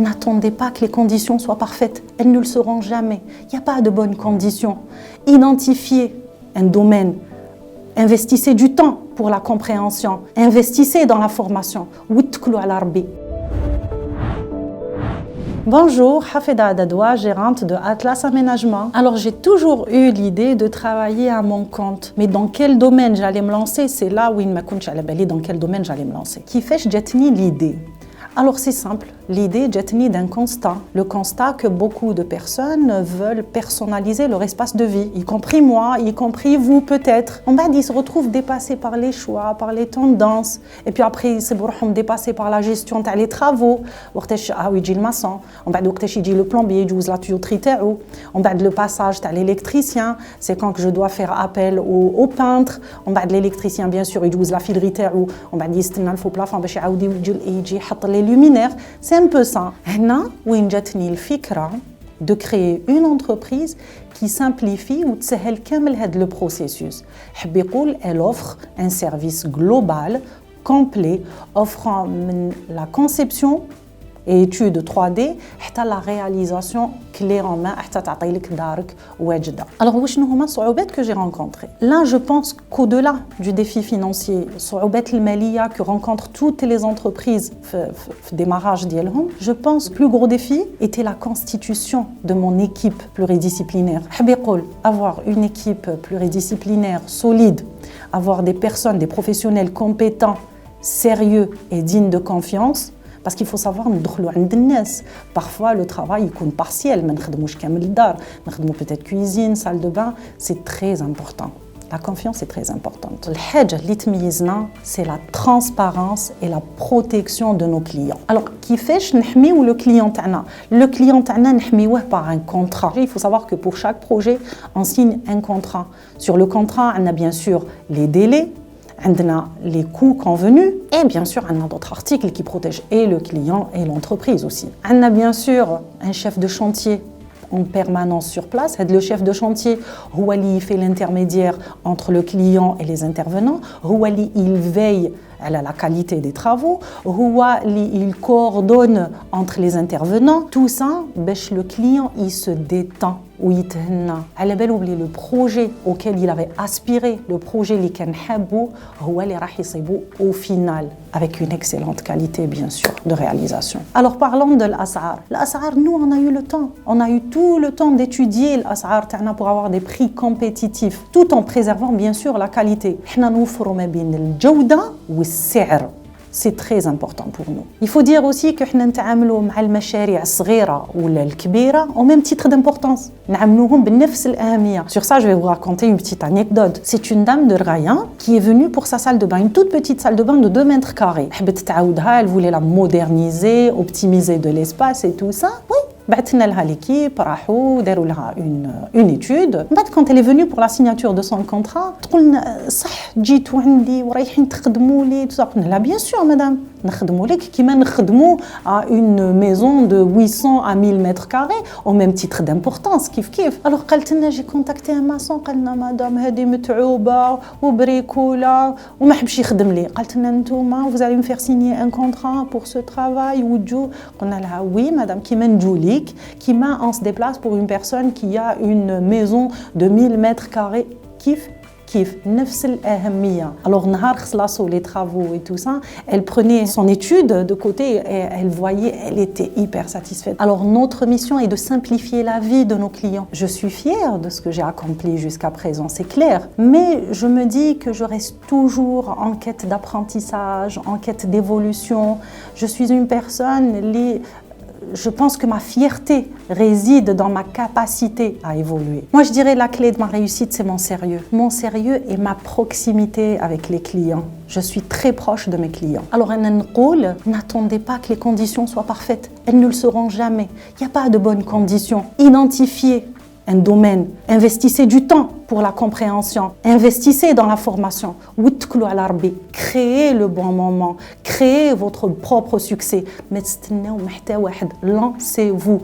N'attendez pas que les conditions soient parfaites. Elles ne le seront jamais. Il n'y a pas de bonnes conditions. Identifiez un domaine. Investissez du temps pour la compréhension. Investissez dans la formation. Witklou ala Rabbi. Bonjour, Hafeda Adadoua, gérante de Atlas Aménagement. Alors j'ai toujours eu l'idée de travailler à mon compte. Mais dans quel domaine j'allais me lancer? C'est là où il m'a coûté dans quel domaine j'allais me lancer. Qui fait que l'idée. Alors c'est simple, l'idée est d'un constat. Le constat que beaucoup de personnes veulent personnaliser leur espace de vie, y compris moi, y compris vous peut-être. En bas, ils se retrouvent dépassés par les choix, par les tendances. Et puis après, ils se retrouvent dépassés par la gestion des travaux. Ah oui, le maçon. En bas, le plombier, la tuyauterie. En bas, le passage, l'électricien. C'est quand que je dois faire appel au peintre. En bas, l'électricien, bien sûr, il la filerie. En bas, il faut plafond, les luminaires, c'est un peu ça. Hna وين جاتني الفكرة de créer une entreprise qui simplifie ou تسهل كامل هذا le processus. حب يقول elle offre un service global, complet, offrant la conception et études 3D حتى la réalisation clé en main حتى تعطي لك دارك واجدة. Alors وشنو هما الصعوبات que j'ai rencontrées? Là, je pense qu'au-delà du défi financier, الصعوبات المالية que rencontrent toutes les entreprises في démarrage ديالهم, je pense que le plus gros défi était la constitution de mon équipe pluridisciplinaire. حب يقول avoir une équipe pluridisciplinaire solide, avoir des personnes, des professionnels compétents, sérieux et dignes de confiance. Parce qu'il faut savoir, parfois le travail est partiel, peut-être cuisine, salle de bain, c'est très important. La confiance est très importante. C'est la transparence et la protection de nos clients. Alors, qui fait le client? Le client par un contrat. Il faut savoir que pour chaque projet, on signe un contrat. Sur le contrat, on a bien sûr les délais, les coûts convenus et bien sûr on a d'autres articles qui protègent et le client et l'entreprise aussi. On a bien sûr un chef de chantier en permanence sur place. Le chef de chantier, il fait l'intermédiaire entre le client et les intervenants. Il veille à la qualité des travaux. Il coordonne entre les intervenants. Tout ça, le client il se détend. Le projet auquel il avait aspiré, le projet au final, avec une excellente qualité bien sûr de réalisation. Alors parlons de l'as'ar. L'as'ar, nous on a eu le temps. On a eu tout le temps d'étudier l'as'ar pour avoir des prix compétitifs, tout en préservant bien sûr la qualité. C'est très important pour nous. Il faut dire aussi que nous نتعاملوا مع المشاريع الصغيرة ولا الكبيرة au même titre d'importance. نعاملوهم بنفس الأهمية. Sur ça, je vais vous raconter une petite anecdote. C'est une dame de Rayan qui est venue pour sa salle de bain, une toute petite salle de bain de 2 mètres carrés. حبت تعاودها, elle voulait la moderniser, optimiser de l'espace et tout ça. Oui. بعثنا لها l'équipe, راحوا داروا لها une étude. بعد quand elle est venue pour la signature de son contrat, تقول لنا صح جيتوا عندي ورايحين تخدموا لي tout ça. قلنا لها bien sûr madame, نخدموا لك كيما نخدموا à une maison de 800 à 1000 mètres carrés au même titre d'importance كيف. Alors قالت لنا j'ai contacté un maçon, قال لنا madame هذه متعوبه وبريكوله وما حبش يخدم لي. قالت لنا نتوما vous allez me faire signer un contrat pour ce travail وتجوا. قلنا لها oui madame كيما نجوا لي qui on se déplace pour une personne qui a une maison de 1000 mètres carrés. Kif, نفس الأهمية. Alors نهار خلصوا les travaux et tout ça, elle prenait son étude de côté et elle voyait, elle était hyper satisfaite. Alors notre mission est de simplifier la vie de nos clients. Je suis fière de ce que j'ai accompli jusqu'à présent, c'est clair. Mais je me dis que je reste toujours en quête d'apprentissage, en quête d'évolution. Je suis une personne je pense que ma fierté réside dans ma capacité à évoluer. Moi, je dirais la clé de ma réussite, c'est mon sérieux. Mon sérieux et ma proximité avec les clients. Je suis très proche de mes clients. Alors, n'attendez pas que les conditions soient parfaites. Elles ne le seront jamais. Il n'y a pas de bonnes conditions. Identifiez un domaine, investissez du temps pour la compréhension, investissez dans la formation, créez le bon moment, créez votre propre succès, lancez-vous.